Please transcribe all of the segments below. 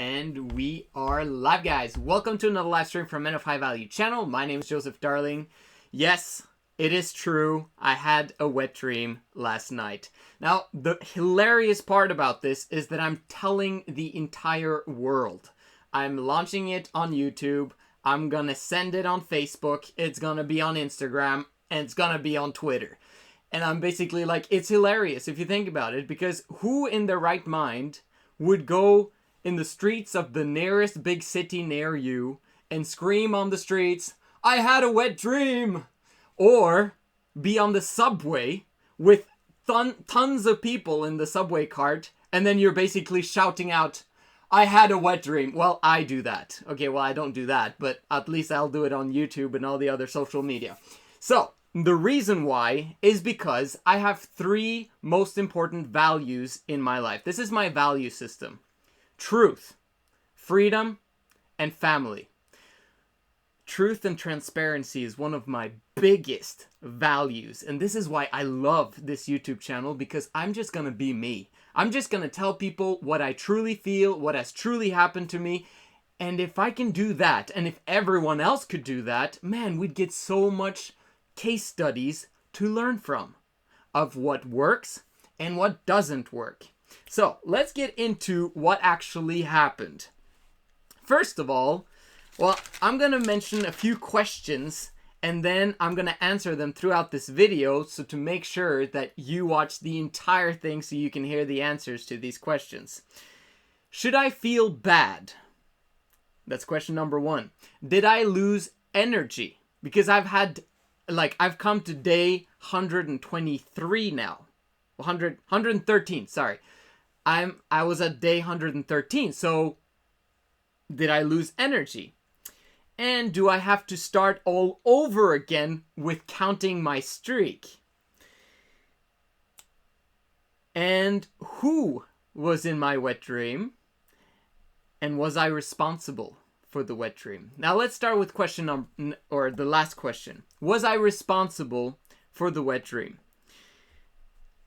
And we are live, guys. Welcome to another live stream from Men of High Value channel. My name is Joseph, darling. Yes, it is true. I had a wet dream last night. Now, the hilarious part about this is that I'm telling the entire world. I'm launching it on YouTube. I'm gonna send it on Facebook. It's gonna be on Instagram. And it's gonna be on Twitter. And I'm basically like, it's hilarious if you think about it, because who in their right mind would go in the streets of the nearest big city near you and scream on the streets, "I had a wet dream," or be on the subway with tons of people in the subway cart, and then you're basically shouting out, "I had a wet dream." Well, I do that. Okay, well, I don't do that, but at least I'll do it on YouTube and all the other social media. So, the reason why is because I have three most important values in my life. This is my value system. Truth, freedom, and family. Truth and transparency is one of my biggest values. And this is why I love this YouTube channel, because I'm just going to be me. I'm just going to tell people what I truly feel, what has truly happened to me. And if I can do that, and if everyone else could do that, man, we'd get so much case studies to learn from of what works and what doesn't work. So let's get into what actually happened. First of all, well, I'm going to mention a few questions and then I'm going to answer them throughout this video, so to make sure that you watch the entire thing so you can hear the answers to these questions. Should I feel bad? That's question number one. Did I lose energy? Because I've come to day 123 now. 113, sorry. I was at day 113, so did I lose energy? And do I have to start all over again with counting my streak? And who was in my wet dream? And was I responsible for the wet dream? Now let's start with the last question. Was I responsible for the wet dream?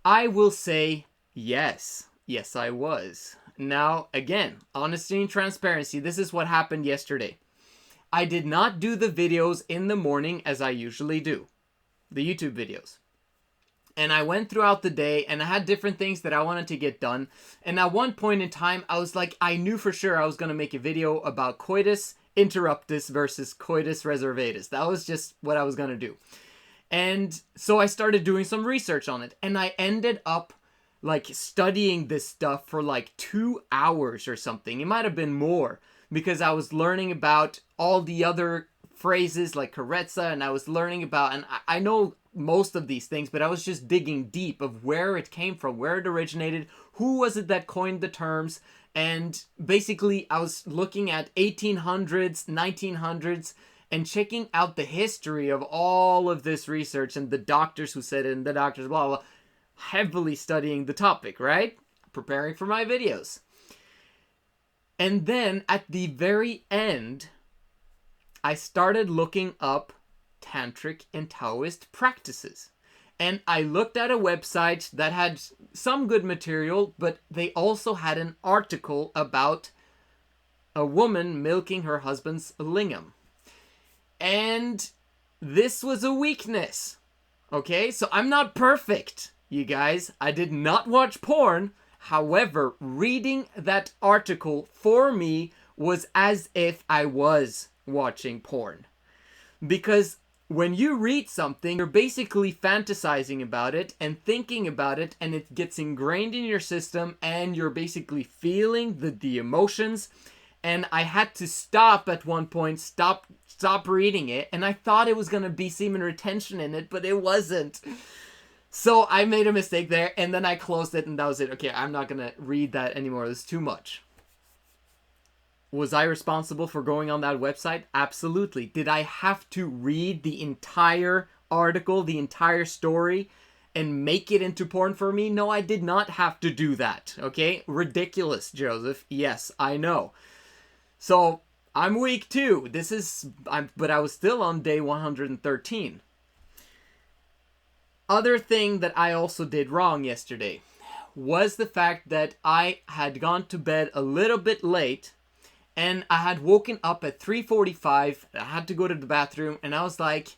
I will say yes. Yes, I was. Now, again, honesty and transparency. This is what happened yesterday. I did not do the videos in the morning as I usually do. The YouTube videos. And I went throughout the day and I had different things that I wanted to get done. And at one point in time, I was like, I knew for sure I was going to make a video about coitus interruptus versus coitus reservatus. That was just what I was going to do. And so I started doing some research on it. And I ended up studying this stuff for 2 hours or something. It might have been more, because I was learning about all the other phrases like carezza, and I was learning about, and I know most of these things, but I was just digging deep of where it came from, where it originated, who was it that coined the terms, and basically I was looking at 1800s, 1900s, and checking out the history of all of this research and the doctors who said it and the doctors blah blah, heavily studying the topic, right? Preparing for my videos. And then at the very end, I started looking up tantric and Taoist practices. And I looked at a website that had some good material, but they also had an article about a woman milking her husband's lingam. And this was a weakness. Okay, so I'm not perfect, you guys. I did not watch porn. However, reading that article for me was as if I was watching porn. Because when you read something, you're basically fantasizing about it and thinking about it, and it gets ingrained in your system, and you're basically feeling the emotions. And I had to stop at one point, stop reading it, and I thought it was going to be semen retention in it, but it wasn't. So I made a mistake there, and then I closed it, and that was it. Okay, I'm not going to read that anymore. It's too much. Was I responsible for going on that website? Absolutely. Did I have to read the entire article, the entire story, and make it into porn for me? No, I did not have to do that. Okay? Ridiculous, Joseph. Yes, I know. So, I'm weak too. But I was still on day 113. Other thing that I also did wrong yesterday was the fact that I had gone to bed a little bit late And I had woken up at 3:45. I had to go to the bathroom, and I was like,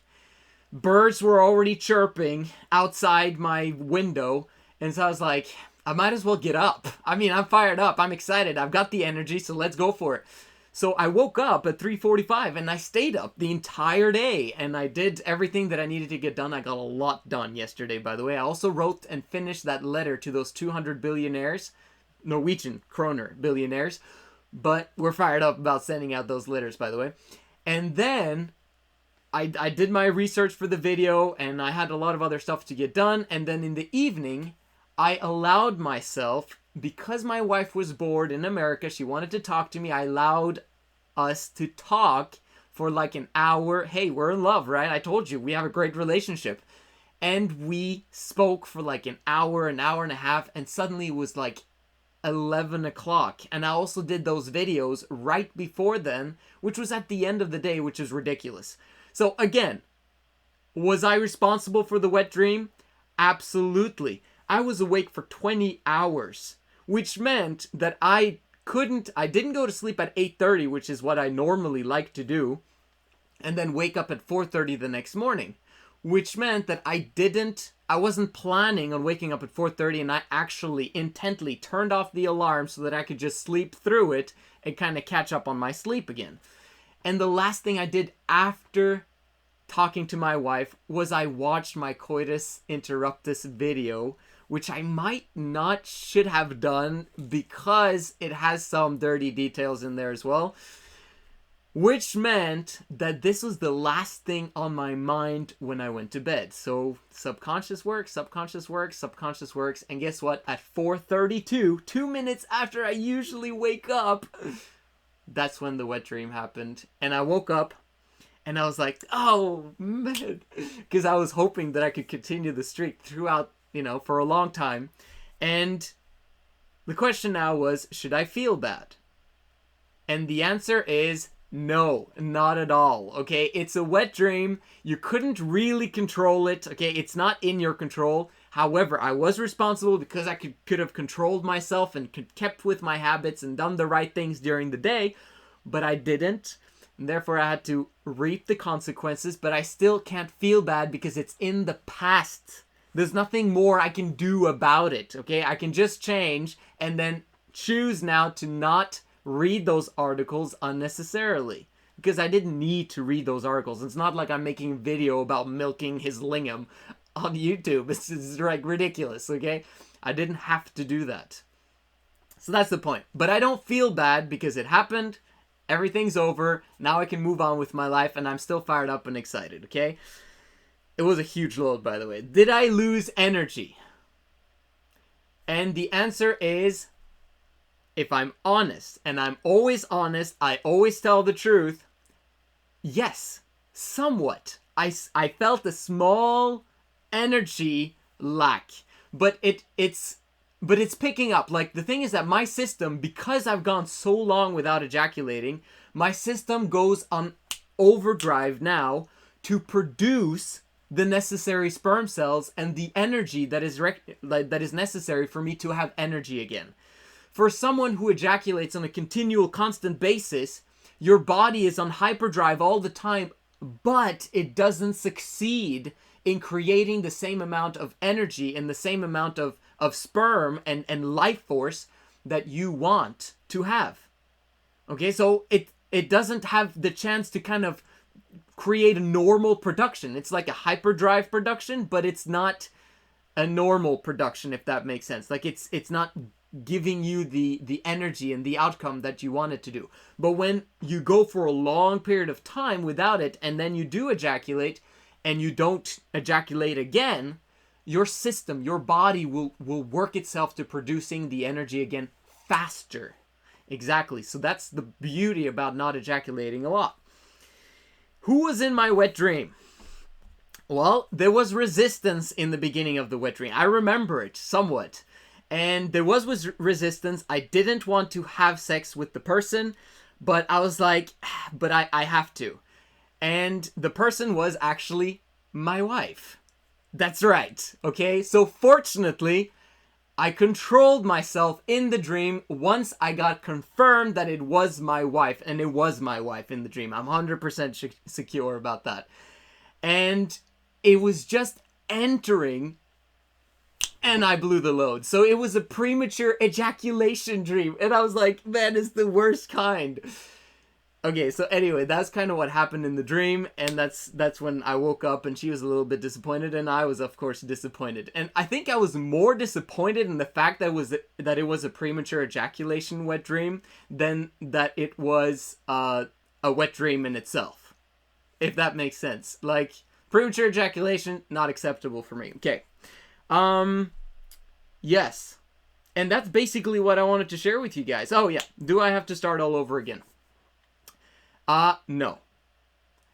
birds were already chirping outside my window. And so I was like, I might as well get up. I mean, I'm fired up. I'm excited. I've got the energy, so let's go for it. So I woke up at 3:45 and I stayed up the entire day and I did everything that I needed to get done. I got a lot done yesterday, by the way. I also wrote and finished that letter to those 200 billionaires, Norwegian kroner billionaires, but we're fired up about sending out those letters, by the way. And then I did my research for the video and I had a lot of other stuff to get done. And then in the evening, I allowed myself, because my wife was bored in America, she wanted to talk to me, I allowed us to talk for like an hour. Hey, we're in love, right? I told you, we have a great relationship. And we spoke for like an hour and a half, and suddenly it was like 11 o'clock. And I also did those videos right before then, which was at the end of the day, which is ridiculous. So again, was I responsible for the wet dream? Absolutely. I was awake for 20 hours, which meant that I didn't go to sleep at 8:30, which is what I normally like to do, and then wake up at 4:30 the next morning, which meant that I wasn't planning on waking up at 4:30, and I actually intently turned off the alarm so that I could just sleep through it and kind of catch up on my sleep again. And the last thing I did after talking to my wife was I watched my coitus interruptus video, which I might not should have done because it has some dirty details in there as well. Which meant that this was the last thing on my mind when I went to bed. So subconscious works, subconscious works, subconscious works. And guess what? At 4:32, 2 minutes after I usually wake up, that's when the wet dream happened. And I woke up and I was like, oh man, because I was hoping that I could continue the streak throughout, for a long time. And the question now was, should I feel bad? And the answer is no, not at all. Okay, it's a wet dream. You couldn't really control it. Okay, it's not in your control. However, I was responsible because I could have controlled myself and kept with my habits and done the right things during the day, but I didn't. And therefore, I had to reap the consequences, but I still can't feel bad because it's in the past. There's nothing more I can do about it, okay? I can just change and then choose now to not read those articles unnecessarily. Because I didn't need to read those articles. It's not like I'm making a video about milking his lingam on YouTube. This is like ridiculous, okay? I didn't have to do that. So that's the point. But I don't feel bad because it happened. Everything's over. Now I can move on with my life and I'm still fired up and excited, okay? It was a huge load, by the way. Did I lose energy? And the answer is, if I'm honest, and I'm always honest, I always tell the truth, yes, somewhat. I felt a small energy lack, but it's picking up. Like, the thing is that my system, because I've gone so long without ejaculating, my system goes on overdrive now to produce the necessary sperm cells and the energy that is necessary for me to have energy again. For someone who ejaculates on a continual, constant basis, your body is on hyperdrive all the time, but it doesn't succeed in creating the same amount of energy and the same amount of sperm and life force that you want to have. Okay, so it doesn't have the chance to kind of create a normal production. It's like a hyperdrive production, but it's not a normal production, if that makes sense. Like, it's not giving you the energy and the outcome that you want it to do. But when you go for a long period of time without it, and then you do ejaculate, and you don't ejaculate again, your system, your body will work itself to producing the energy again faster. Exactly. So that's the beauty about not ejaculating a lot. Who was in my wet dream? Well, there was resistance in the beginning of the wet dream. I remember it somewhat. And there was resistance. I didn't want to have sex with the person, but I was like, but I have to. And the person was actually my wife. That's right. Okay. So fortunately, I controlled myself in the dream once I got confirmed that it was my wife, and it was my wife in the dream. I'm 100% secure about that. And it was just entering, and I blew the load. So it was a premature ejaculation dream, and I was like, man, it's the worst kind. Okay, so anyway, that's kind of what happened in the dream, and that's when I woke up, and she was a little bit disappointed, and I was, of course, disappointed. And I think I was more disappointed in the fact that it was a premature ejaculation wet dream than that it was a wet dream in itself, if that makes sense. Like, premature ejaculation, not acceptable for me. Okay. Yes. And that's basically what I wanted to share with you guys. Oh, yeah. Do I have to start all over again? No.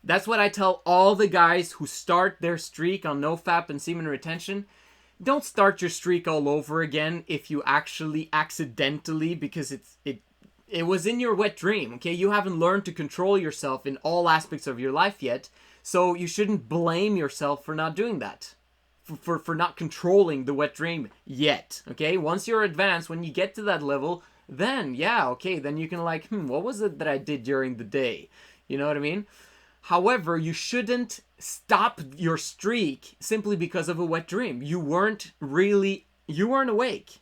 That's what I tell all the guys who start their streak on Nofap and semen retention. Don't start your streak all over again if you actually accidentally, because it was in your wet dream, okay? You haven't learned to control yourself in all aspects of your life yet, so you shouldn't blame yourself for not doing that. For not controlling the wet dream yet, okay? Once you're advanced, when you get to that level, then, yeah, okay, then you can like, what was it that I did during the day? You know what I mean? However, you shouldn't stop your streak simply because of a wet dream. You weren't awake.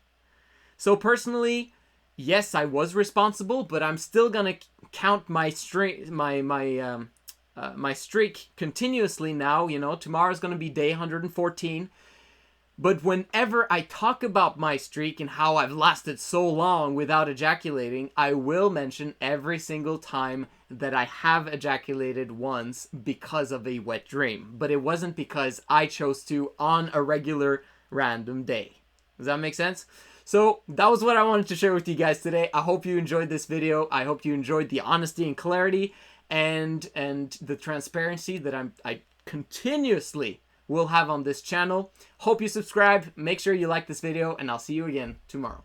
So personally, yes, I was responsible, but I'm still gonna count my streak, my streak continuously now. You know, tomorrow's gonna be day 114. But whenever I talk about my streak and how I've lasted so long without ejaculating, I will mention every single time that I have ejaculated once because of a wet dream. But it wasn't because I chose to on a regular random day. Does that make sense? So that was what I wanted to share with you guys today. I hope you enjoyed this video. I hope you enjoyed the honesty and clarity and the transparency that I continuously will have on this channel. Hope you subscribe. Make sure you like this video, and I'll see you again tomorrow.